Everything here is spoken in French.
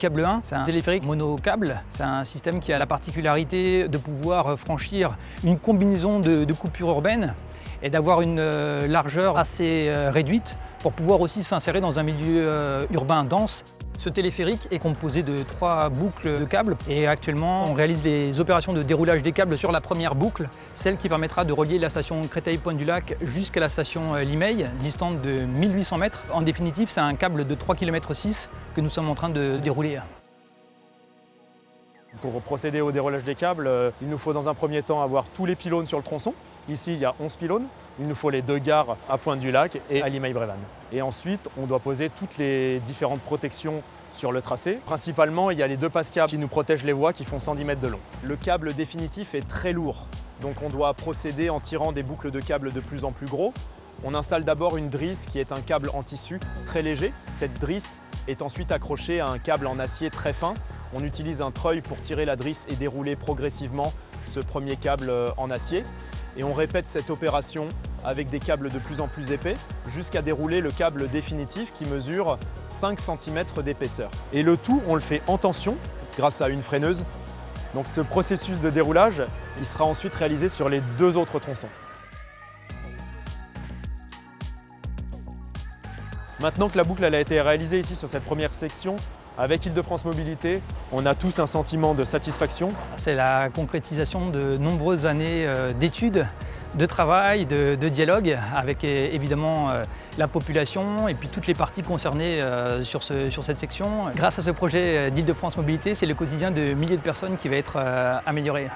câble 1, c'est un téléphérique monocâble. C'est un système qui a la particularité de pouvoir franchir une combinaison de coupures urbaines et d'avoir une largeur assez réduite pour pouvoir aussi s'insérer dans un milieu urbain dense. Ce téléphérique est composé de 3 boucles de câbles et actuellement on réalise les opérations de déroulage des câbles sur la première boucle, celle qui permettra de relier la station Créteil-Pointe-du-Lac jusqu'à la station Limeil, distante de 1800 mètres. En définitive, c'est un câble de 3,6 km que nous sommes en train de dérouler. Pour procéder au déroulage des câbles, il nous faut dans un premier temps avoir tous les pylônes sur le tronçon. Ici, il y a 11 pylônes. Il nous faut les 2 gares à Pointe-du-Lac et à Limeil-Brévannes. Et ensuite, on doit poser toutes les différentes protections sur le tracé. Principalement, il y a les 2 passes-câbles qui nous protègent les voies qui font 110 mètres de long. Le câble définitif est très lourd, donc on doit procéder en tirant des boucles de câbles de plus en plus gros. On installe d'abord une drisse qui est un câble en tissu très léger. Cette drisse est ensuite accrochée à un câble en acier très fin. On utilise un treuil pour tirer la drisse et dérouler progressivement ce premier câble en acier. Et on répète cette opération avec des câbles de plus en plus épais jusqu'à dérouler le câble définitif qui mesure 5 cm d'épaisseur. Et le tout, on le fait en tension grâce à une freineuse. Donc ce processus de déroulage, il sera ensuite réalisé sur les 2 autres tronçons. Maintenant que la boucle a été réalisée ici sur cette première section, avec Île-de-France Mobilité, on a tous un sentiment de satisfaction. C'est la concrétisation de nombreuses années d'études, de travail, de dialogue avec évidemment la population et puis toutes les parties concernées sur cette section. Grâce à ce projet d'Île-de-France Mobilité, c'est le quotidien de milliers de personnes qui va être amélioré.